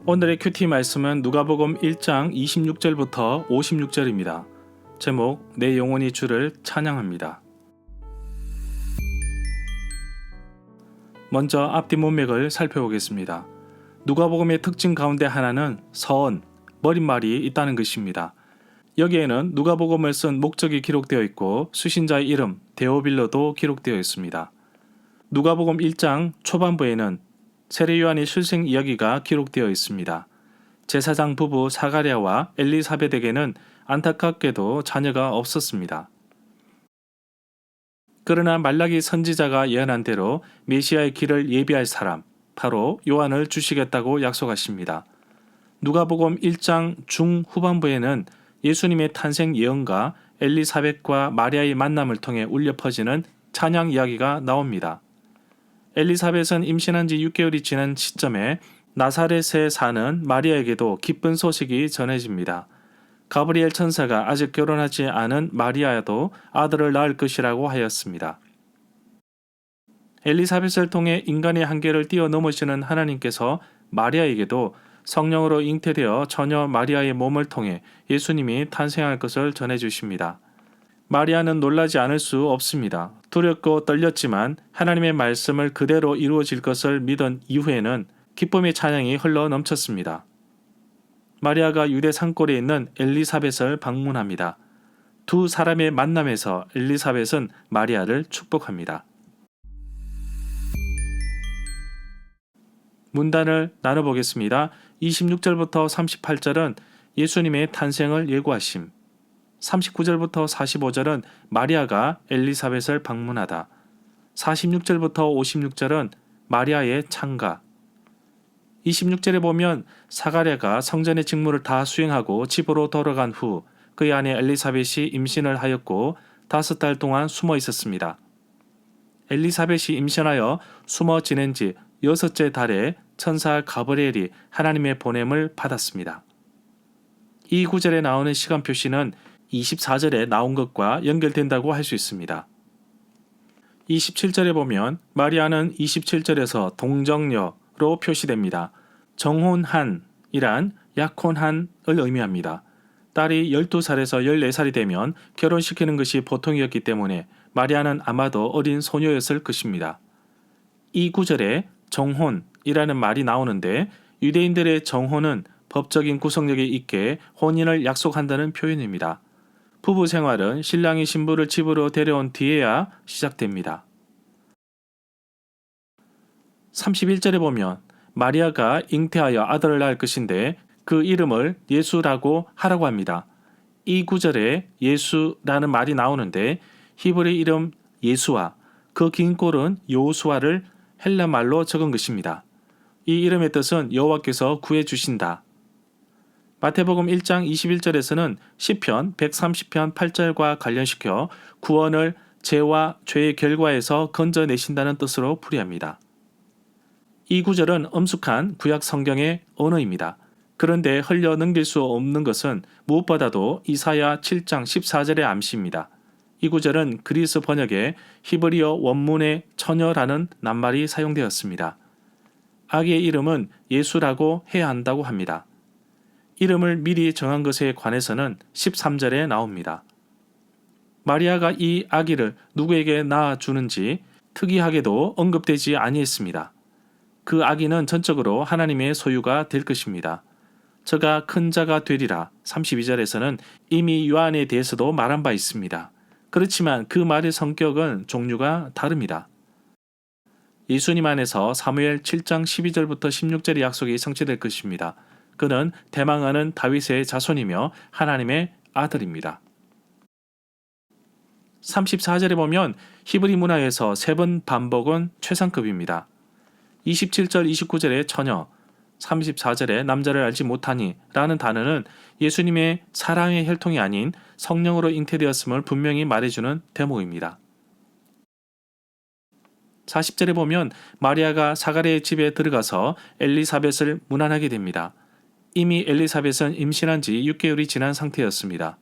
오늘의 큐티 말씀은 누가복음 1장 26절부터 56절입니다. 제목 내 영혼이 주를 찬양합니다. 먼저 앞뒤 문맥을 살펴보겠습니다. 누가복음의 특징 가운데 하나는 서언, 머릿말이 있다는 것입니다. 여기에는 누가복음을 쓴 목적이 기록되어 있고 수신자의 이름, 데오빌로도 기록되어 있습니다. 누가복음 1장 초반부에는 세례 요한의 출생 이야기가 기록되어 있습니다. 제사장 부부 사가랴와 엘리사벳에게는 안타깝게도 자녀가 없었습니다. 그러나 말라기 선지자가 예언한 대로 메시아의 길을 예비할 사람, 바로 요한을 주시겠다고 약속하십니다. 누가복음 1장 중후반부에는 예수님의 탄생 예언과 엘리사벳과 마리아의 만남을 통해 울려 퍼지는 찬양 이야기가 나옵니다. 엘리사벳은 임신한 지 6개월이 지난 시점에 나사렛에 사는 마리아에게도 기쁜 소식이 전해집니다. 가브리엘 천사가 아직 결혼하지 않은 마리아도 아들을 낳을 것이라고 하였습니다. 엘리사벳을 통해 인간의 한계를 뛰어넘으시는 하나님께서 마리아에게도 성령으로 잉태되어 처녀 마리아의 몸을 통해 예수님이 탄생할 것을 전해주십니다. 마리아는 놀라지 않을 수 없습니다. 두렵고 떨렸지만 하나님의 말씀을 그대로 이루어질 것을 믿은 이후에는 기쁨의 찬양이 흘러 넘쳤습니다. 마리아가 유대 산골에 있는 엘리사벳을 방문합니다. 두 사람의 만남에서 엘리사벳은 마리아를 축복합니다. 문단을 나눠보겠습니다. 26절부터 38절은 예수님의 탄생을 예고하심, 39절부터 45절은 마리아가 엘리사벳을 방문하다, 46절부터 56절은 마리아의 창가, 26절에 보면 사가랴가 성전의 직무를 다 수행하고 집으로 돌아간 후 그의 아내 엘리사벳이 임신을 하였고 5달 동안 숨어 있었습니다. 엘리사벳이 임신하여 숨어 지낸 지 6째 달에 천사 가브리엘이 하나님의 보냄을 받았습니다. 이 구절에 나오는 시간 표시는 24절에 나온 것과 연결된다고 할 수 있습니다. 27절에 보면 마리아는 27절에서 동정녀로 표시됩니다. 정혼한이란 약혼한을 의미합니다. 딸이 12살에서 14살이 되면 결혼시키는 것이 보통이었기 때문에 마리아는 아마도 어린 소녀였을 것입니다. 이 구절에 정혼이라는 말이 나오는데 유대인들의 정혼은 법적인 구속력이 있게 혼인을 약속한다는 표현입니다. 부부 생활은 신랑이 신부를 집으로 데려온 뒤에야 시작됩니다. 31절에 보면 마리아가 잉태하여 아들을 낳을 것인데 그 이름을 예수라고 하라고 합니다. 이 구절에 예수라는 말이 나오는데 히브리 이름 예수와 그 긴 꼴은 요수아를 헬라 말로 적은 것입니다. 이 이름의 뜻은 여호와께서 구해주신다. 마태복음 1장 21절에서는 시편 130편 8절과 관련시켜 구원을 죄와 죄의 결과에서 건져내신다는 뜻으로 풀이합니다. 이 구절은 엄숙한 구약 성경의 언어입니다. 그런데 흘려 넘길 수 없는 것은 무엇보다도 이사야 7장 14절의 암시입니다. 이 구절은 그리스 번역에 히브리어 원문의 처녀라는 낱말이 사용되었습니다. 아기의 이름은 예수라고 해야 한다고 합니다. 이름을 미리 정한 것에 관해서는 13절에 나옵니다. 마리아가 이 아기를 누구에게 낳아주는지 특이하게도 언급되지 아니했습니다. 그 아기는 전적으로 하나님의 소유가 될 것입니다. 저가 큰 자가 되리라 32절에서는 이미 요한에 대해서도 말한 바 있습니다. 그렇지만 그 말의 성격은 종류가 다릅니다. 예수님 안에서 사무엘 7장 12절부터 16절의 약속이 성취될 것입니다. 그는 대망하는 다윗의 자손이며 하나님의 아들입니다. 34절에 보면 히브리 문화에서 3번 반복은 최상급입니다. 27절 29절에 처녀, 34절에 남자를 알지 못하니 라는 단어는 예수님의 사랑의 혈통이 아닌 성령으로 잉태되었음을 분명히 말해주는 대목입니다. 40절에 보면 마리아가 사가랴의 집에 들어가서 엘리사벳을 문안하게 됩니다. 이미 엘리사벳은 임신한 지 6개월이 지난 상태였습니다.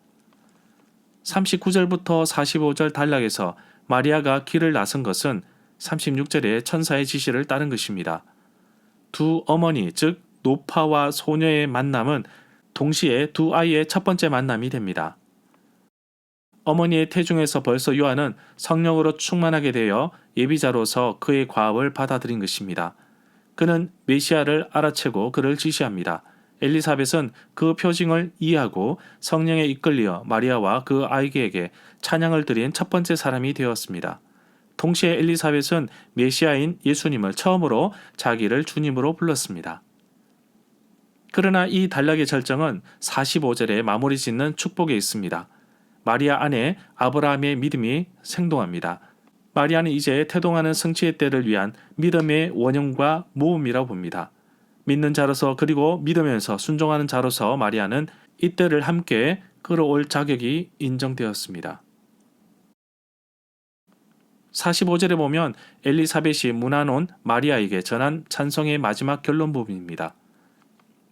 39절부터 45절 단락에서 마리아가 길을 나선 것은 36절에 천사의 지시를 따른 것입니다. 두 어머니, 즉 노파와 소녀의 만남은 동시에 두 아이의 첫 번째 만남이 됩니다. 어머니의 태중에서 벌써 요한은 성령으로 충만하게 되어 예비자로서 그의 과업을 받아들인 것입니다. 그는 메시아를 알아채고 그를 지시합니다. 엘리사벳은 그 표징을 이해하고 성령에 이끌려 마리아와 그 아이에게 찬양을 드린 첫 번째 사람이 되었습니다. 동시에 엘리사벳은 메시아인 예수님을 처음으로 자기를 주님으로 불렀습니다. 그러나 이 단락의 절정은 45절에 마무리 짓는 축복에 있습니다. 마리아 안에 아브라함의 믿음이 생동합니다. 마리아는 이제 태동하는 성취의 때를 위한 믿음의 원형과 모음이라고 봅니다. 믿는 자로서 그리고 믿으면서 순종하는 자로서 마리아는 이 때를 함께 끌어올 자격이 인정되었습니다. 45절에 보면 엘리사벳이 문안온 마리아에게 전한 찬송의 마지막 결론 부분입니다.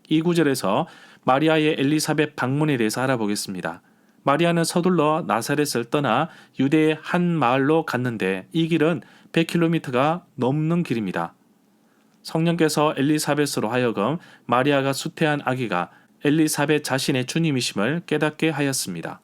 이 구절에서 마리아의 엘리사벳 방문에 대해서 알아보겠습니다. 마리아는 서둘러 나사렛을 떠나 유대의 한 마을로 갔는데 이 길은 100km가 넘는 길입니다. 성령께서 엘리사벳으로 하여금 마리아가 수태한 아기가 엘리사벳 자신의 주님이심을 깨닫게 하였습니다.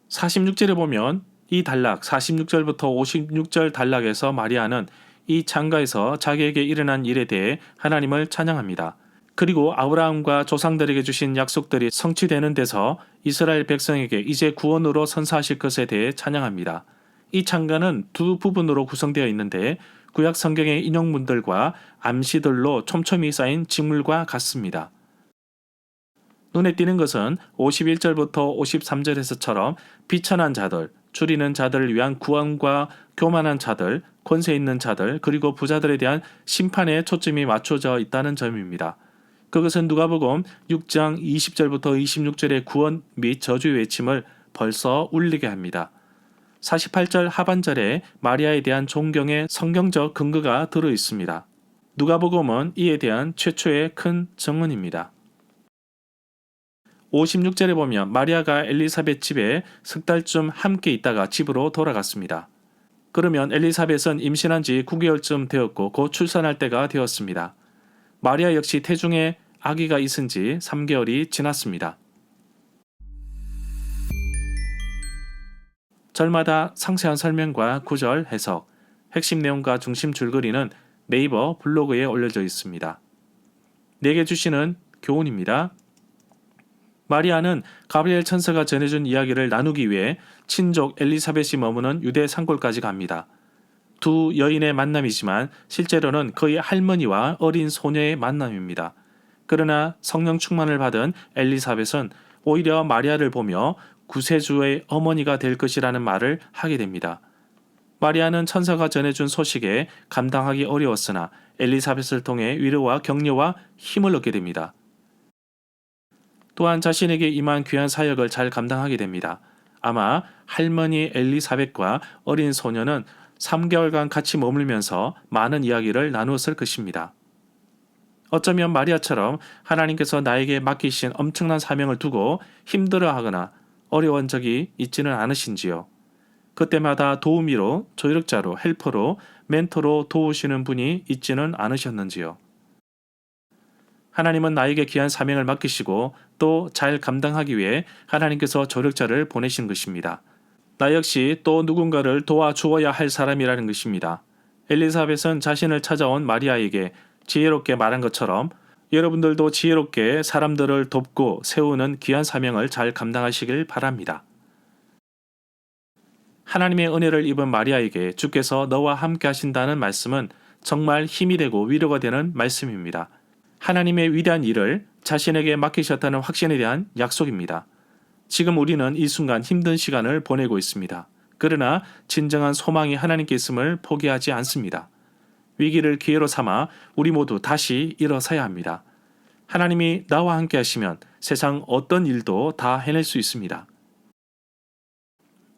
46절에 보면 이 단락 46절부터 56절 단락에서 마리아는 이 창가에서 자기에게 일어난 일에 대해 하나님을 찬양합니다. 그리고 아브라함과 조상들에게 주신 약속들이 성취되는 데서 이스라엘 백성에게 이제 구원으로 선사하실 것에 대해 찬양합니다. 이 창가는 두 부분으로 구성되어 있는데 구약 성경의 인용문들과 암시들로 촘촘히 쌓인 직물과 같습니다. 눈에 띄는 것은 51절부터 53절에서처럼 비천한 자들, 줄이는 자들을 위한 구원과 교만한 자들, 권세 있는 자들, 그리고 부자들에 대한 심판에 초점이 맞춰져 있다는 점입니다. 그것은 누가복음 6장 20절부터 26절의 구원 및 저주의 외침을 벌써 울리게 합니다. 48절 하반절에 마리아에 대한 존경의 성경적 근거가 들어 있습니다. 누가복음은 이에 대한 최초의 큰 증언입니다. 56절에 보면 마리아가 엘리사벳 집에 석 달쯤 함께 있다가 집으로 돌아갔습니다. 그러면 엘리사벳은 임신한 지 9개월쯤 되었고 곧 출산할 때가 되었습니다. 마리아 역시 태중에 아기가 있은 지 3개월이 지났습니다. 절마다 상세한 설명과 구절 해석, 핵심 내용과 중심 줄거리는 네이버 블로그에 올려져 있습니다. 내게 주시는 교훈입니다. 마리아는 가브리엘 천사가 전해준 이야기를 나누기 위해 친족 엘리사벳이 머무는 유대 산골까지 갑니다. 두 여인의 만남이지만 실제로는 그의 할머니와 어린 소녀의 만남입니다. 그러나 성령 충만을 받은 엘리사벳은 오히려 마리아를 보며 구세주의 어머니가 될 것이라는 말을 하게 됩니다. 마리아는 천사가 전해준 소식에 감당하기 어려웠으나 엘리사벳을 통해 위로와 격려와 힘을 얻게 됩니다. 또한 자신에게 임한 귀한 사역을 잘 감당하게 됩니다. 아마 할머니 엘리사벳과 어린 소녀는 3개월간 같이 머물면서 많은 이야기를 나누었을 것입니다. 어쩌면 마리아처럼 하나님께서 나에게 맡기신 엄청난 사명을 두고 힘들어하거나 어려운 적이 있지는 않으신지요? 그때마다 도우미로, 조력자로, 헬퍼로, 멘토로 도우시는 분이 있지는 않으셨는지요? 하나님은 나에게 귀한 사명을 맡기시고 또 잘 감당하기 위해 하나님께서 조력자를 보내신 것입니다. 나 역시 또 누군가를 도와주어야 할 사람이라는 것입니다. 엘리사벳은 자신을 찾아온 마리아에게 지혜롭게 말한 것처럼 여러분들도 지혜롭게 사람들을 돕고 세우는 귀한 사명을 잘 감당하시길 바랍니다. 하나님의 은혜를 입은 마리아에게 주께서 너와 함께 하신다는 말씀은 정말 힘이 되고 위로가 되는 말씀입니다. 하나님의 위대한 일을 자신에게 맡기셨다는 확신에 대한 약속입니다. 지금 우리는 이 순간 힘든 시간을 보내고 있습니다. 그러나 진정한 소망이 하나님께 있음을 포기하지 않습니다. 위기를 기회로 삼아 우리 모두 다시 일어서야 합니다. 하나님이 나와 함께 하시면 세상 어떤 일도 다 해낼 수 있습니다.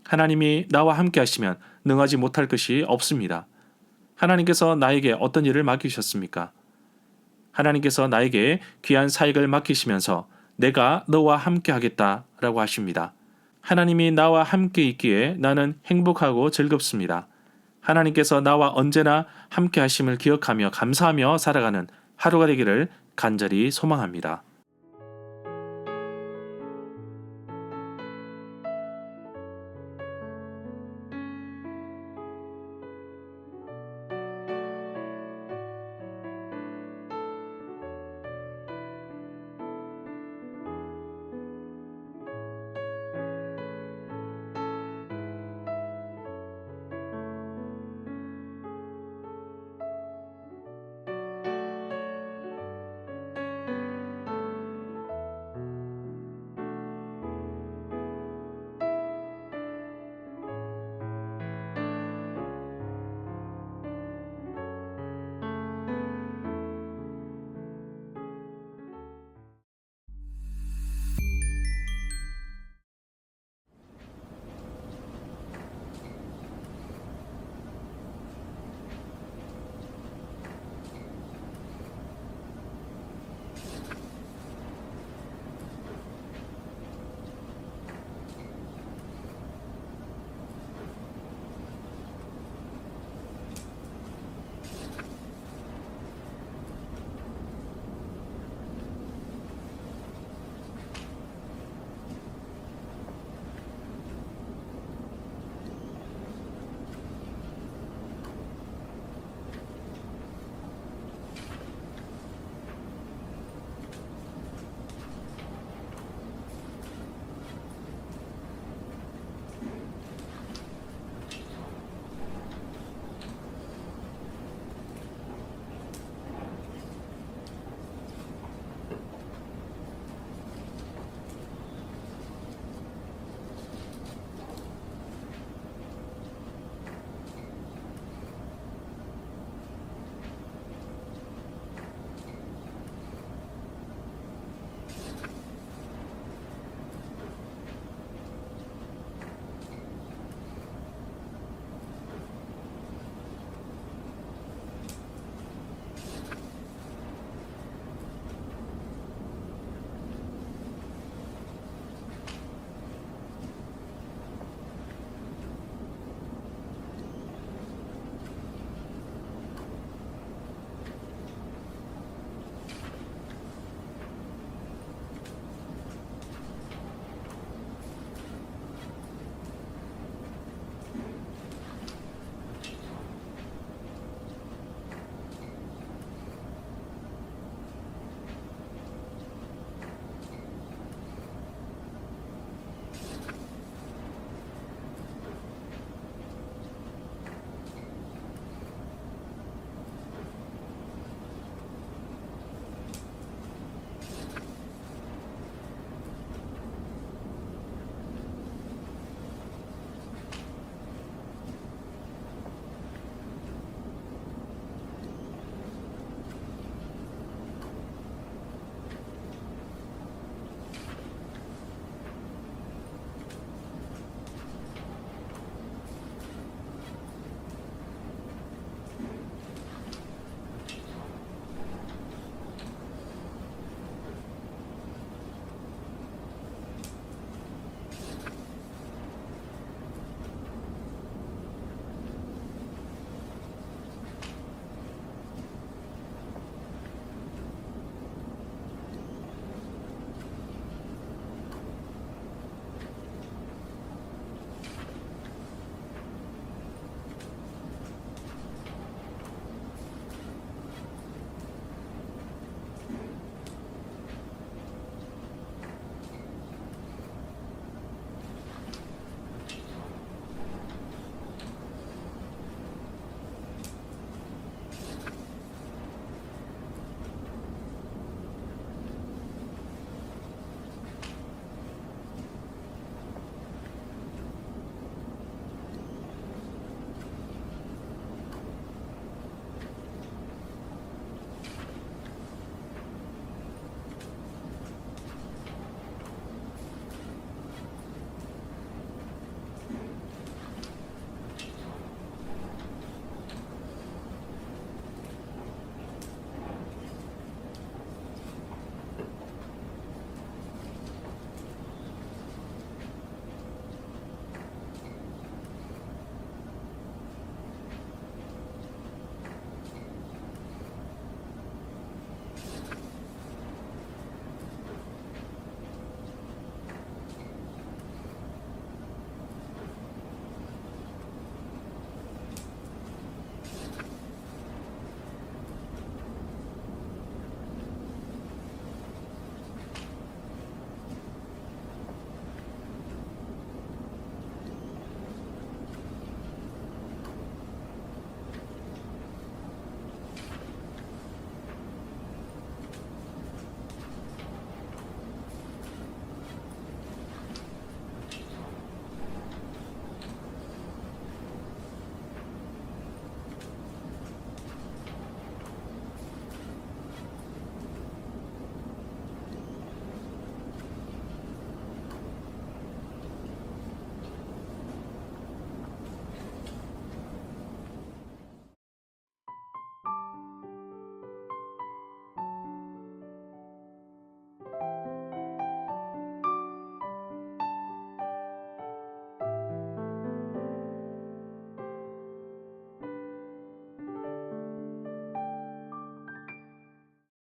하나님이 나와 함께 하시면 능하지 못할 것이 없습니다. 하나님께서 나에게 어떤 일을 맡기셨습니까? 하나님께서 나에게 귀한 사역을 맡기시면서 내가 너와 함께 하겠다라고 하십니다. 하나님이 나와 함께 있기에 나는 행복하고 즐겁습니다. 하나님께서 나와 언제나 함께 하심을 기억하며 감사하며 살아가는 하루가 되기를 간절히 소망합니다.